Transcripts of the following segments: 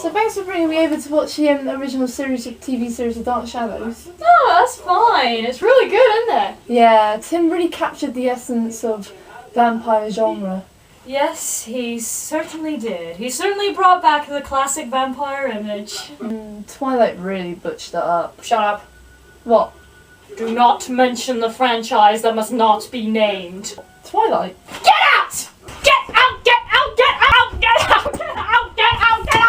So thanks for bringing me over to watch the original TV series of Dark Shadows. No, that's fine. It's really good, isn't it? Yeah, Tim really captured the essence of vampire genre. Yes, he certainly did. He certainly brought back the classic vampire image. Twilight really butchered it up. Shut up. What? Do not mention the franchise that must not be named. Twilight? Get out! Get out! Get out! Get out! Get out! Get out! Get out! Get out! Get out! Get out!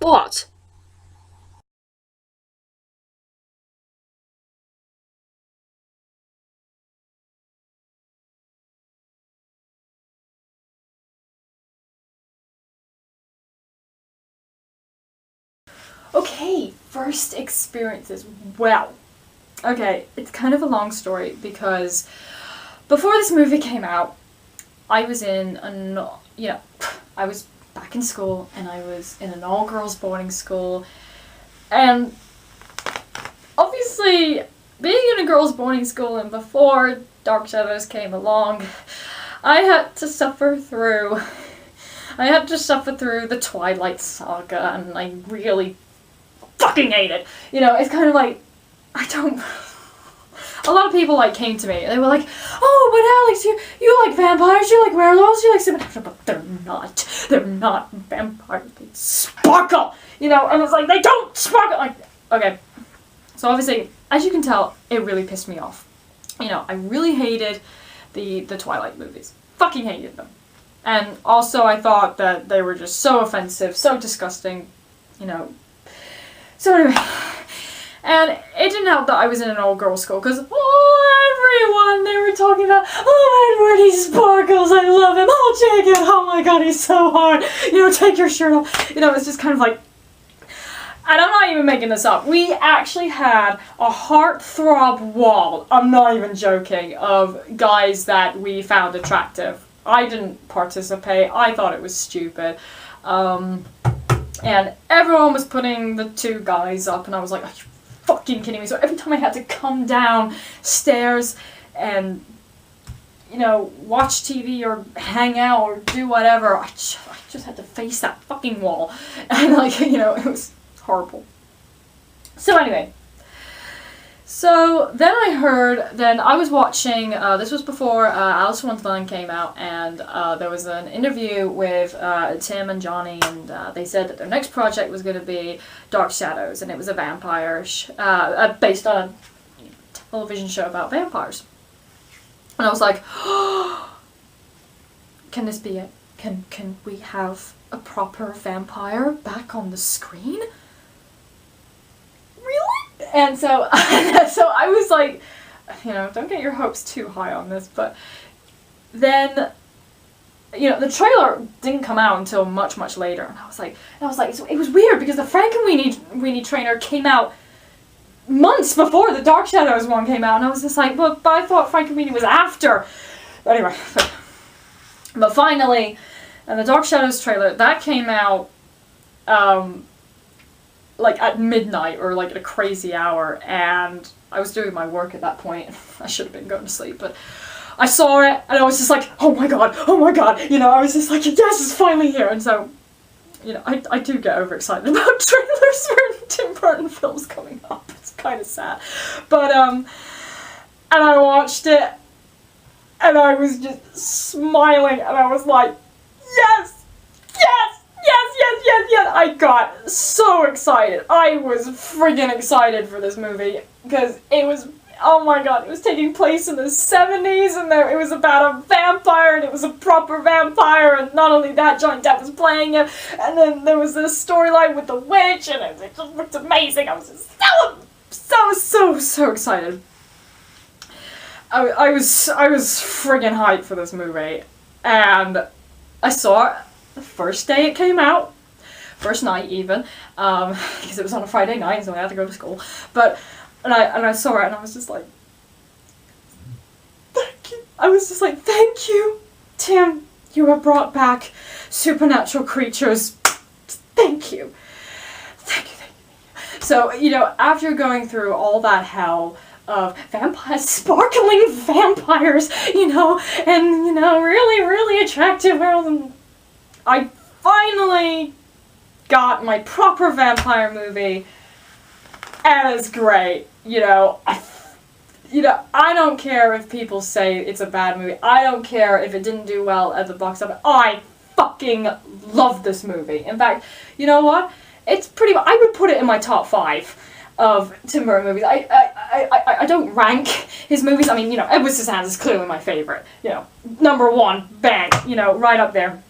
What? Okay, first experiences. Well, okay, it's kind of a long story because before this movie came out, I was I was back in school and I was in an all-girls boarding school, and obviously being in a girls' boarding school and before Dark Shadows came along, I had to suffer through the Twilight Saga, and I really fucking hate it. You know, it's kind of like, a lot of people like came to me and they were like, oh, but Alex, you like vampires, you like werewolves, you like supernatural, but they're not vampires, they sparkle, you know, and it's like, they don't sparkle, like, okay, so obviously, as you can tell, it really pissed me off. You know, I really hated the Twilight movies, fucking hated them, and also I thought that they were just so offensive, so disgusting, you know. So anyway, and it didn't help that I was in an all-girls school, because everyone, they were talking about, oh, Edward, he sparkles, I love him, oh, Jacob, oh my god, he's so hard, you know, take your shirt off, you know, it's just kind of like, and I'm not even making this up, we actually had a heartthrob wall, I'm not even joking, of guys that we found attractive. I didn't participate, I thought it was stupid, and everyone was putting the two guys up, and I was like, are you fucking kidding me? So every time I had to come down stairs and, you know, watch TV or hang out or do whatever, I just had to face that fucking wall. And, like, you know, it was horrible. So anyway, so then I was watching, this was before Alice in Wonderland came out, and there was an interview with Tim and Johnny, and they said that their next project was going to be Dark Shadows, and it was a vampire, based on a television show about vampires. And I was like, oh, can this be it? Can we have a proper vampire back on the screen? And so, so I was like, you know, don't get your hopes too high on this, but then, you know, the trailer didn't come out until much, much later, and I was like, it was weird, because the Frankenweenie trainer came out months before the Dark Shadows one came out, and I was just like, well, but I thought Frankenweenie was after. But anyway, but finally, and the Dark Shadows trailer, that came out, like at midnight or like at a crazy hour, and I was doing my work at that point. I should have been going to sleep, but I saw it and I was just like, oh my god, you know, I was just like, yes, it's finally here. And so, you know, I do get overexcited about trailers for Tim Burton films coming up. It's kind of sad. But, and I watched it and I was just smiling and I was like, yes! I got so excited. I was friggin' excited for this movie because it was, oh my god, it was taking place in the 70s, and it was about a vampire, and it was a proper vampire, and not only that, Johnny Depp was playing it, and then there was this storyline with the witch, and it just looked amazing. I was just so excited. I was friggin' hyped for this movie, and I saw it the first day it came out, first night even, because it was on a Friday night, so I had to go to school. But and I saw it and I was just like, I was just like, thank you, Tim. You have brought back supernatural creatures. Thank you. Thank you, thank you. So, you know, after going through all that hell of vampires, sparkling vampires, you know, and, you know, really, really attractive girls, I finally got my proper vampire movie, and it's great. You know, I don't care if people say it's a bad movie. I don't care if it didn't do well at the box office. I fucking love this movie. In fact, you know what? It's pretty much, I would put it in my top 5 of Tim Burton movies. I don't rank his movies. I mean, you know, Edward Scissorhands is clearly my favorite. You know, number 1, bang, you know, right up there.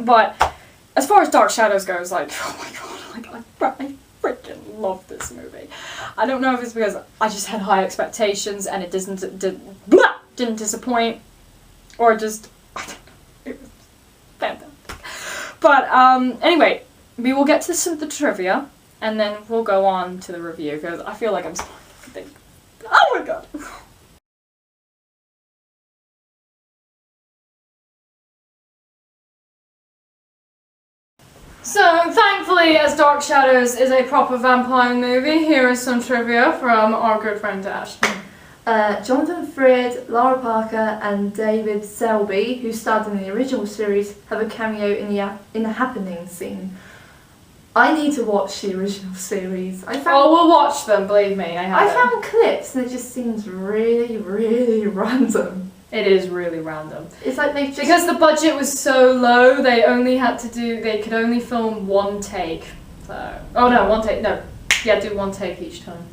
But as far as Dark Shadows goes, like, oh my god, like, I freaking love this movie. I don't know if it's because I just had high expectations and it didn't disappoint, or just, I don't know, it was fantastic. But anyway, we will get to the trivia, and then we'll go on to the review, because I feel like I'm spoiling everything. Oh my god! So, thankfully, as Dark Shadows is a proper vampire movie, here is some trivia from our good friend Dash. Jonathan Frid, Lara Parker, and David Selby, who starred in the original series, have a cameo in the happening scene. I need to watch the original series. We'll watch them, believe me. I found clips and it just seems really, really random. It is really random. It's like they just... Because the budget was so low, they could only film one take. So, oh no, one take, no. Yeah, do one take each time.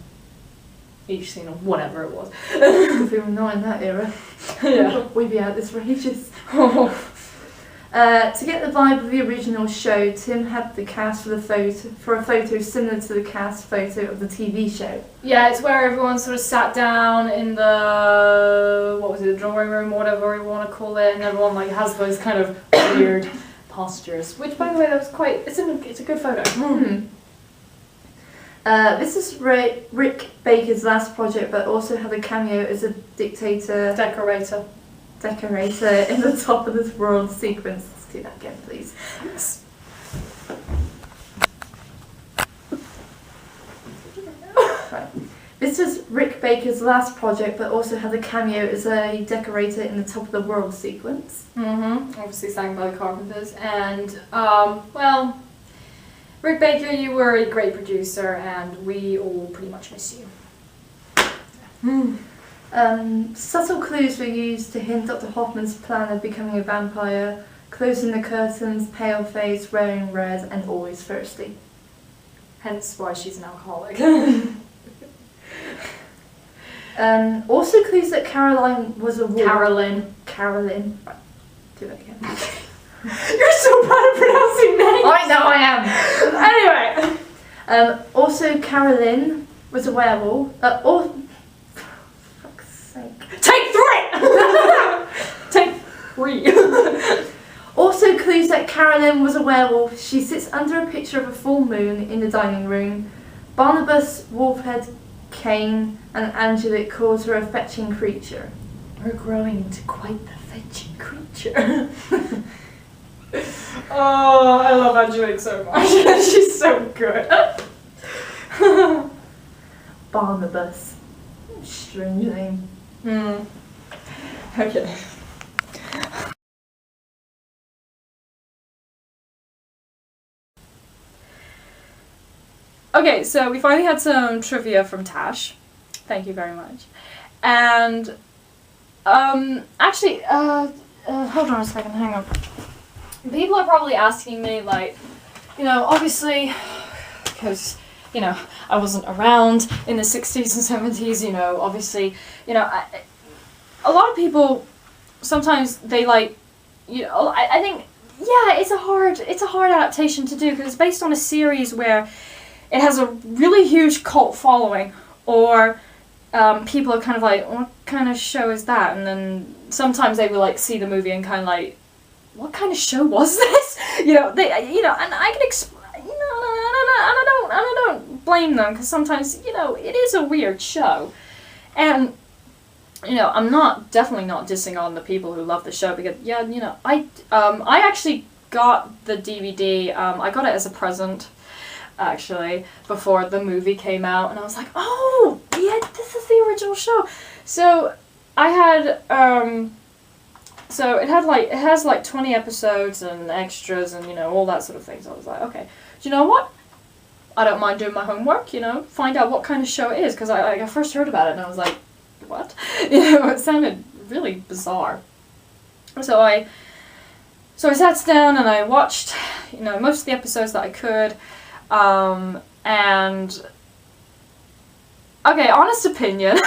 Each scene, or whatever it was. If we were not in that era. Yeah. We'd be out this for ages. To get the vibe of the original show, Tim had the cast for a photo similar to the cast photo of the TV show. Yeah, it's where everyone sort of sat down in the, the drawing room, or whatever you want to call it, and everyone like has those kind of weird postures. Which, by the way, that was quite, it's a good photo. Mm-hmm. This is Rick Baker's last project, but also had a cameo as a decorator in the top of this world sequence. Let's do that again, please. Yes. Right. This was Rick Baker's last project, but also had a cameo as a decorator in the top of the world sequence. Obviously sang by the Carpenters, and well, Rick Baker, you were a great producer, and we all pretty much miss you. Subtle clues were used to hint Dr. Hoffman's plan of becoming a vampire: closing the curtains, pale face, wearing red, and always thirsty. Hence why she's an alcoholic. Also clues that Caroline was a wolf. Carolyn. Right. Do that again. You're so bad at pronouncing names! I know I am! Anyway! Also, Carolyn was a werewolf. For fuck's sake. Take 3! Take 3. Also, clues that Carolyn was a werewolf. She sits under a picture of a full moon in the dining room. Barnabos, Wolfhead, Kane, and Angelic calls her a fetching creature. We're growing into quite the fetching creature. Oh, I love Angelique so much. She's so good. Barnabas. Strange name. Okay. Okay, so we finally had some trivia from Tash. Thank you very much. And, actually, hold on a second, hang on. People are probably asking me, like, you know, obviously, because, you know, I wasn't around in the 60s and 70s, you know, obviously, you know, a lot of people, sometimes they like, you know, I think, yeah, it's a hard adaptation to do, because it's based on a series where it has a really huge cult following, or people are kind of like, what kind of show is that? And then sometimes they will like see the movie and kind of like, what kind of show was this? You know, and I can explain, you know, and I don't blame them, because sometimes, you know, it is a weird show. And you know, I'm definitely not dissing on the people who love the show, because, yeah, you know, I actually got the DVD, I got it as a present, actually, before the movie came out, and I was like, oh, yeah, this is the original show. So, I had, so it has like 20 episodes and extras and, you know, all that sort of thing, so I was like, okay, do you know what? I don't mind doing my homework, you know, find out what kind of show it is, because I first heard about it and I was like, what? You know, it sounded really bizarre. So I sat down and I watched, you know, most of the episodes that I could, and, okay, honest opinion,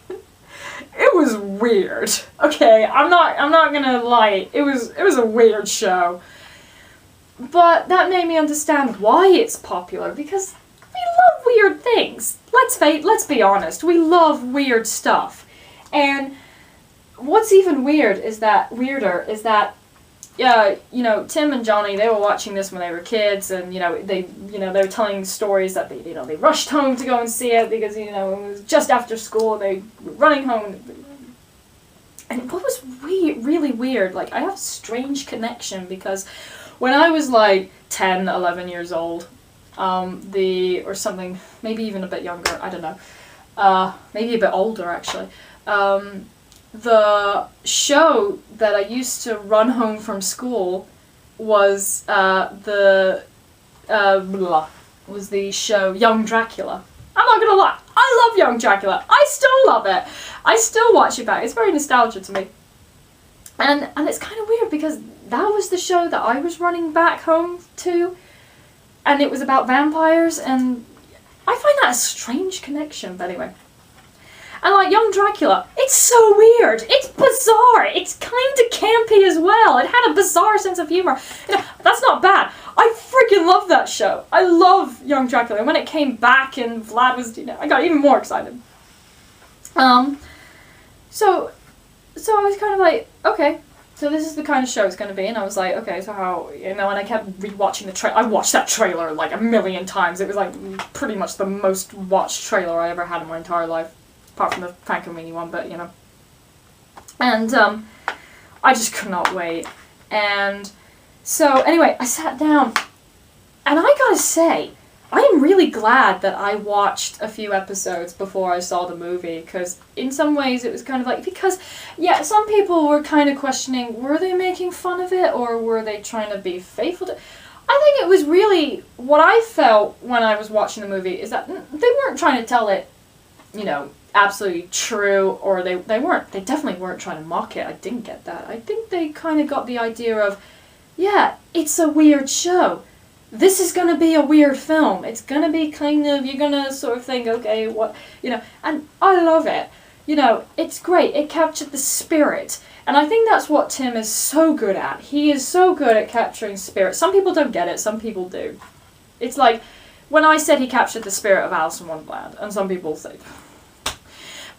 it was weird. Okay, I'm not gonna lie, it was a weird show. But that made me understand why it's popular, because we love weird things. Let's be honest, we love weird stuff. And what's even weirder is that, you know, Tim and Johnny, they were watching this when they were kids, and, you know, they were telling stories that they rushed home to go and see it because, you know, it was just after school, they were running home. And what was really weird, like, I have a strange connection, because when I was like 10, 11 years old, or something, maybe even a bit younger, I don't know, maybe a bit older actually, the show that I used to run home from school was the show Young Dracula. I'm not gonna lie, I love Young Dracula. I still love it. I still watch it back. It's very nostalgic to me. And it's kind of weird, because that was the show that I was running back home to, and it was about vampires, and I find that a strange connection, but anyway. And like Young Dracula, it's so weird, it's bizarre, it's kind of campy as well, it had a bizarre sense of humor. You know, that's not bad. I freaking love that show. I love Young Dracula, and when it came back and Vlad was, you know, I got even more excited. So I was kind of like, okay, so this is the kind of show it's going to be, and I was like, okay, so how, you know, and I kept rewatching the trailer. I watched that trailer like a million times. It was like pretty much the most watched trailer I ever had in my entire life, apart from the Frank and Weenie one, but, you know. And I just could not wait. And so anyway, I sat down, and I gotta say, I am really glad that I watched a few episodes before I saw the movie, because in some ways it was kind of like, because, yeah, some people were kind of questioning, were they making fun of it, or were they trying to be faithful to... I think it was really, what I felt when I was watching the movie is that they weren't trying to tell it, you know, absolutely true, or they definitely weren't trying to mock it. I didn't get that. I think they kind of got the idea of, yeah, it's a weird show. This is going to be a weird film. It's going to be kind of, you're going to sort of think, okay, what, you know, and I love it. You know, it's great. It captured the spirit. And I think that's what Tim is so good at. He is so good at capturing spirit. Some people don't get it, some people do. It's like, when I said he captured the spirit of Alice in Wonderland, and some people say,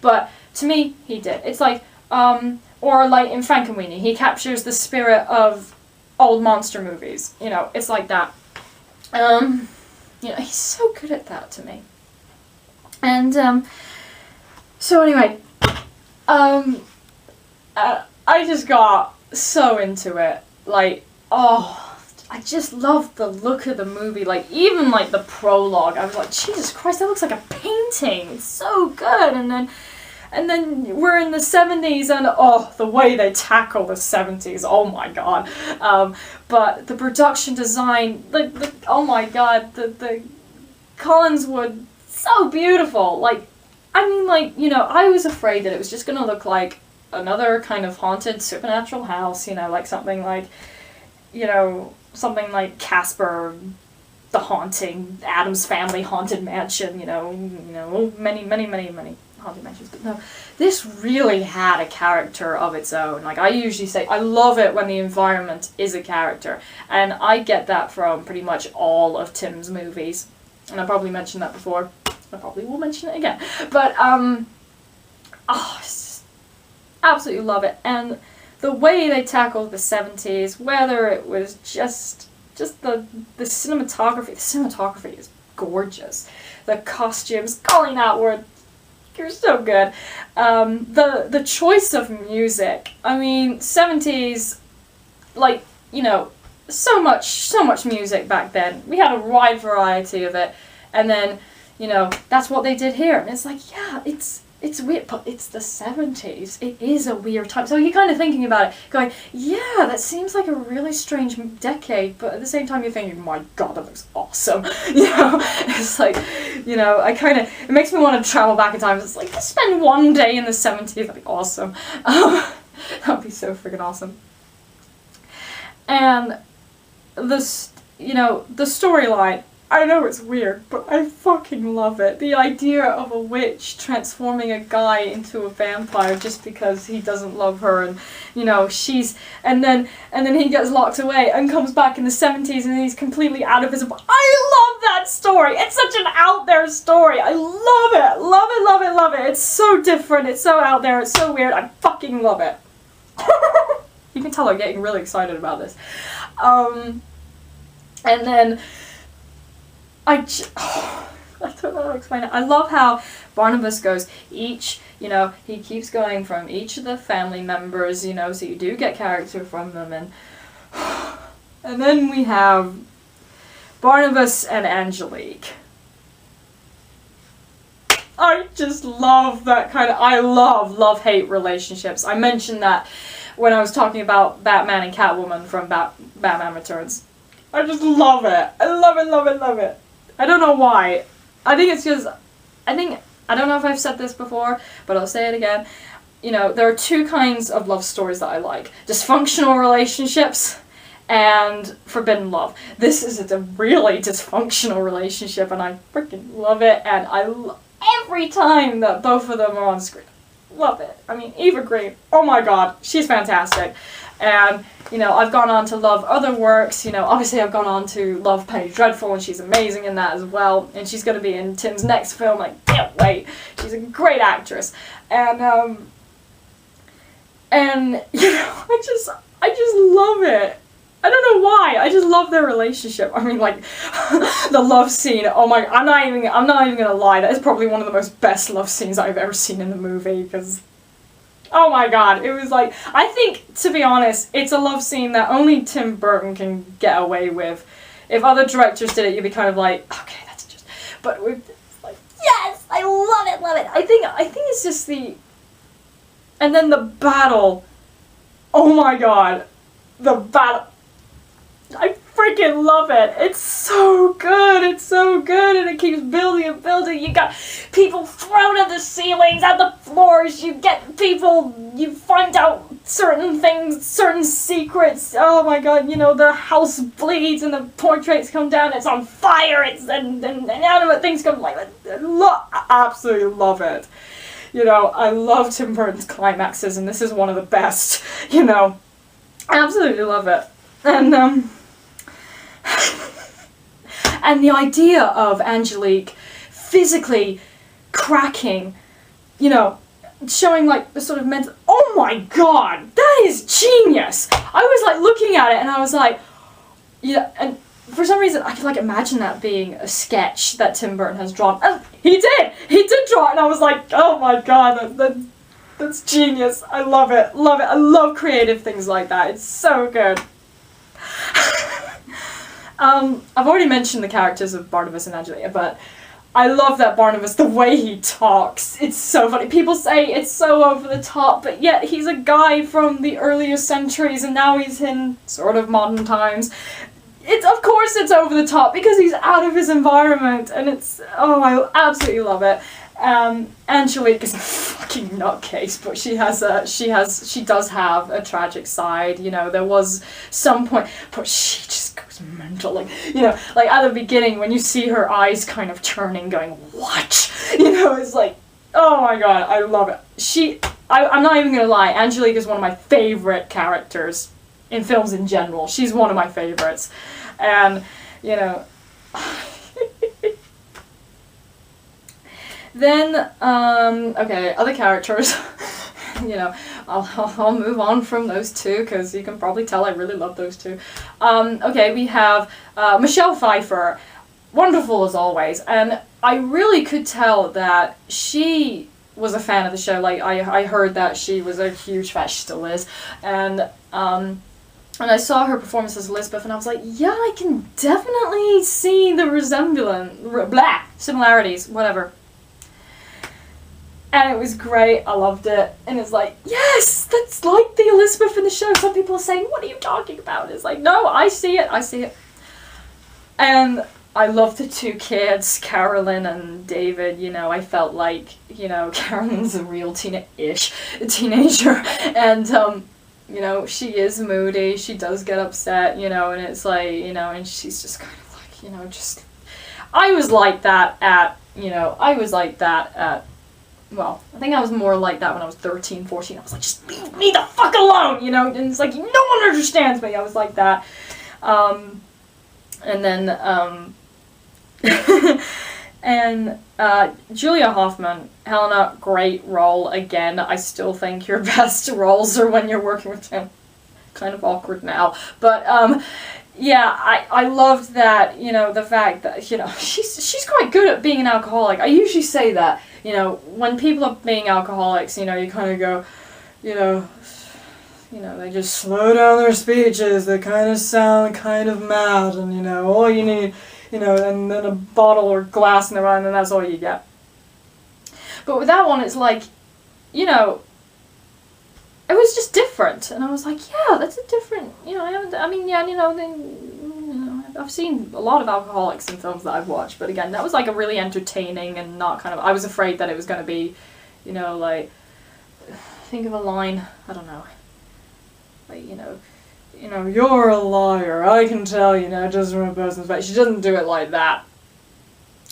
but to me, he did. It's like, or like in Frank and Weenie, he captures the spirit of old monster movies. You know, it's like that. You know, he's so good at that to me. And, so anyway, I just got so into it. Like, oh, I just loved the look of the movie. Like, even like the prologue, I was like, Jesus Christ, that looks like a painting. It's so good. And then we're in the 70s, and oh, the way they tackle the 70s, oh my god. But the production design, oh my god, the Collinswood, so beautiful. Like, I mean, like, you know, I was afraid that it was just gonna look like another kind of haunted supernatural house, you know, like something like, you know, something like Casper, The Haunting, Addams Family Haunted Mansion, you know, many haunted mansions, but no, this really had a character of its own. Like, I usually say, I love it when the environment is a character, and I get that from pretty much all of Tim's movies, and I probably mentioned that before, I probably will mention it again, but, oh, I just absolutely love it, and the way they tackled the 70s, whether it was just the cinematography is gorgeous, the costumes, calling out word, You're so good. The choice of music. I mean, 70s, like, you know, so much music back then. We had a wide variety of it, and then, you know, that's what they did here. And it's like, yeah, it's weird, but it's the 70s. It is a weird time. So you're kind of thinking about it, going, yeah, that seems like a really strange decade, but at the same time you're thinking, my god, that looks awesome. You know, it's like, you know, it makes me want to travel back in time. It's like, just spend one day in the 70s, that'd be awesome. That'd be so freaking awesome. And the storyline, I know it's weird, but I fucking love it. The idea of a witch transforming a guy into a vampire just because he doesn't love her, and, you know, and then he gets locked away and comes back in the 70s and he's completely out of his... I love that story! It's such an out there story! I love it! Love it, love it, love it! It's so different, it's so out there, it's so weird, I fucking love it. You can tell I'm getting really excited about this. And then... I don't know how to explain it. I love how Barnabas goes, he keeps going from each of the family members, you know, so you do get character from them, and then we have Barnabas and Angelique. I just love that kind of, I love love-hate relationships. I mentioned that when I was talking about Batman and Catwoman from Batman Returns. I just love it. I love it, love it, love it. I don't know why. I think it's just, I don't know if I've said this before, but I'll say it again. You know, there are two kinds of love stories that I like. Dysfunctional relationships and forbidden love. This is a really dysfunctional relationship, and I freaking love it, and every time that both of them are on screen. Love it. I mean, Eva Green, oh my god, she's fantastic. And, you know, I've gone on to love other works, you know, obviously I've gone on to love Penny Dreadful, and she's amazing in that as well, and she's going to be in Tim's next film, I can't wait. She's a great actress. And, you know, I just love it. I don't know why, I just love their relationship. I mean, like, the love scene, oh my, I'm not even gonna lie, that is probably one of the most best love scenes I've ever seen in the movie, because... oh my god, it was like, I think, to be honest, it's a love scene that only Tim Burton can get away with. If other directors did it, you'd be kind of like, okay, that's just, but we're like, yes, I love it, love it. I think it's just and then the battle, oh my god, the battle, I freaking love it. It's so good, and it keeps building and building. You got people thrown at the ceilings, at the floors, you get people, you find out certain things, certain secrets. Oh my god, you know, the house bleeds and the portraits come down, it's on fire, and inanimate things come, like, I absolutely love it. You know, I love Tim Burton's climaxes, and this is one of the best, you know. I absolutely love it. And, and the idea of Angelique physically cracking, you know, showing like the sort of mental, oh my god, that is genius! I was like looking at it and I was like, yeah, and for some reason I could like imagine that being a sketch that Tim Burton has drawn. And he did draw it, and I was like, oh my god, that's genius. I love it, love it. I love creative things like that. It's so good. I've already mentioned the characters of Barnabas and Angelica, but I love that Barnabas, the way he talks, it's so funny. People say it's so over the top, but yet he's a guy from the earlier centuries, and now he's in sort of modern times. Of course it's over the top, because he's out of his environment, and oh, I absolutely love it. Angelique is a fucking nutcase, but she does have a tragic side, you know. There was some point, but she just goes mental, like, you know, like at the beginning when you see her eyes kind of turning, going, what? You know, it's like, oh my god, I love it. I'm not even gonna lie, Angelique is one of my favorite characters in films in general. She's one of my favorites, and, you know, then, okay, other characters, you know, I'll move on from those two, because you can probably tell I really love those two. Okay, we have Michelle Pfeiffer, wonderful as always, and I really could tell that she was a fan of the show. Like, I heard that she was a huge fan, she still is, and I saw her performance as Elizabeth, and I was like, yeah, I can definitely see the similarities, whatever. And it was great, I loved it, and it's like, yes, that's like the Elizabeth in the show. Some people are saying, what are you talking about? It's like, no, I see it. And I love the two kids, Carolyn and David. You know, I felt like, you know, Carolyn's a real teenager, and, you know, she is moody, she does get upset, you know, and it's like, you know, and she's just kind of like, you know, just, I was like that at, well, I think I was more like that when I was 13, 14. I was like, just leave me the fuck alone, you know, and it's like, no one understands me. I was like that. And then, and Julia Hoffman, Helena, great role again. I still think your best roles are when you're working with him. Kind of awkward now, but yeah, I loved that, you know, the fact that, you know, she's quite good at being an alcoholic. I usually say that, you know, when people are being alcoholics, you know, you kind of go, you know, they just slow down their speeches, they kind of sound kind of mad, and, you know, all you need, you know, and then a bottle or glass in their hand, and that's all you get. But with that one, it's like, you know, it was just different, and I was like, yeah, that's a different, you know, I've seen a lot of alcoholics in films that I've watched, but again, that was like a really entertaining and not kind of, I was afraid that it was going to be, you know, like, think of a line, I don't know, like, you know, you're a liar, I can tell, you know, just from a person's face. She doesn't do it like that.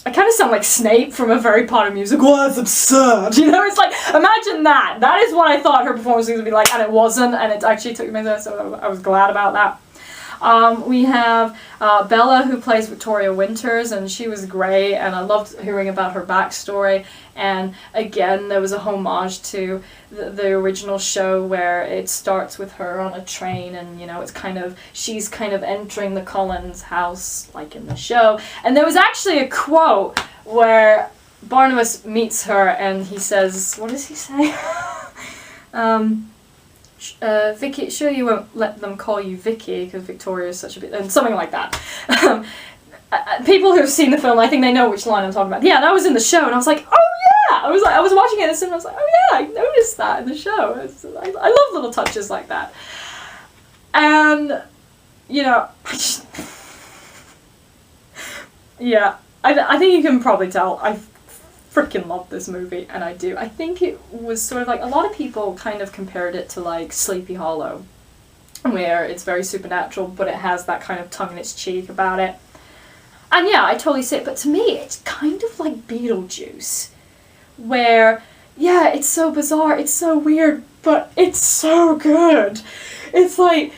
I kind of sound like Snape from a Harry Potter musical. Well, that's absurd. You know, it's like, imagine that. That is what I thought her performance was going to be like, and it wasn't, and it actually took me there, so I was glad about that. We have Bella, who plays Victoria Winters, and she was great, and I loved hearing about her backstory. And again, there was a homage to the original show where it starts with her on a train, and, you know, it's kind of, she's kind of entering the Collins house, like in the show. And there was actually a quote where Barnabos meets her, and he says, what does he say? Vicky, sure you won't let them call you Vicky because Victoria is such a bit, and something like that. People who have seen the film, I think they know which line I'm talking about. Yeah, that was in the show, and I was like, oh yeah! I was watching it in the cinema, I was like, oh yeah, I noticed that in the show. I love little touches like that. And, you know, yeah, I think you can probably tell, I freaking love this movie, and I do. I think it was sort of like, a lot of people kind of compared it to like Sleepy Hollow, where it's very supernatural, but it has that kind of tongue in its cheek about it. And yeah, I totally see it, but to me, it's kind of like Beetlejuice, where, yeah, it's so bizarre, it's so weird, but it's so good. It's like,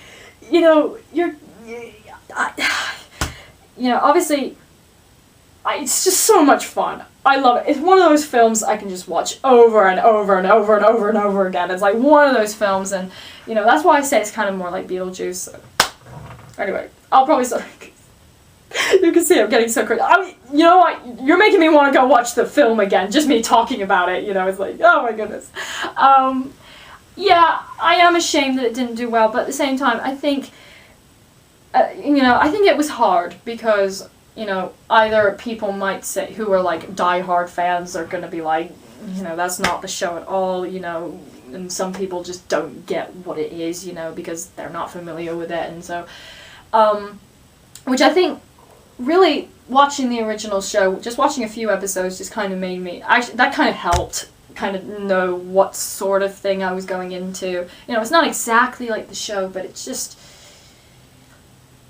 you know, obviously, it's just so much fun. I love it. It's one of those films I can just watch over and over and over and over and over again. It's like one of those films, and, you know, that's why I say it's kind of more like Beetlejuice. So. Anyway, I'll probably start. You can see I'm getting so crazy. You know what? You're making me want to go watch the film again. Just me talking about it, you know, it's like, oh my goodness. Yeah, I am ashamed that it didn't do well, but at the same time, I think, you know, I think it was hard because, you know, either people might say, who are like die-hard fans, are going to be like, you know, that's not the show at all, you know, and some people just don't get what it is, you know, because they're not familiar with it, and so, which I think, really, watching the original show, just watching a few episodes just kind of made me, actually, that kind of helped kind of know what sort of thing I was going into. You know, it's not exactly like the show, but it's just,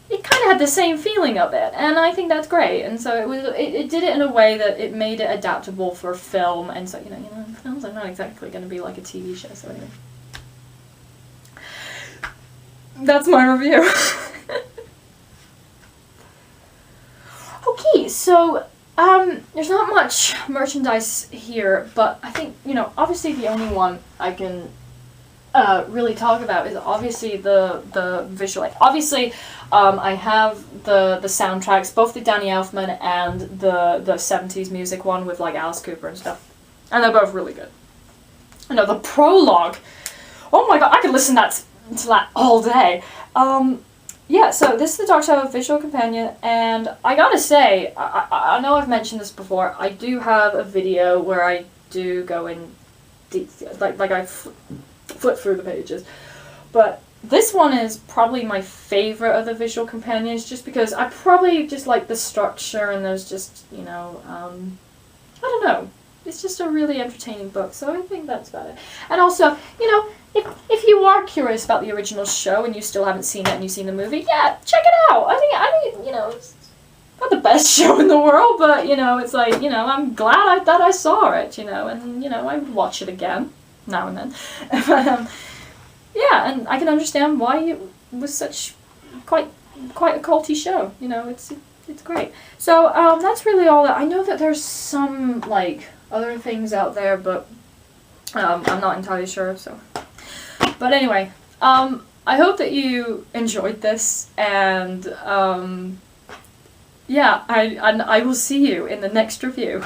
it kind of had the same feeling of it, and I think that's great. And so it did it in a way that it made it adaptable for film, and so, you know, films are not exactly going to be like a TV show, so anyway. That's my review. Okay, so, there's not much merchandise here, but I think, you know, obviously the only one I can really talk about is obviously the visual. Obviously, I have the soundtracks, both the Danny Elfman and the 70s music one with like Alice Cooper and stuff, and they're both really good. No, the prologue. Oh my god, I could listen to that all day. Yeah, so this is the Dark Side of Visual Companion, and I gotta say, I know I've mentioned this before, I do have a video where I do go in deep, like I flip through the pages, but this one is probably my favourite of the Visual Companions, just because I probably just like the structure, and there's just, you know, I don't know, it's just a really entertaining book, so I think that's about it. And also, you know, if you are curious about the original show and you still haven't seen it and you've seen the movie, yeah, check it out. I think you know, it's not the best show in the world, but, you know, it's like, you know, I'm glad that I saw it, you know, and, you know, I watch it again now and then. But, yeah, and I can understand why it was such quite a culty show, you know, it's great. So, that's really all that. I know that there's some, like, other things out there, but I'm not entirely sure, so. But anyway, I hope that you enjoyed this, and yeah, I will see you in the next review.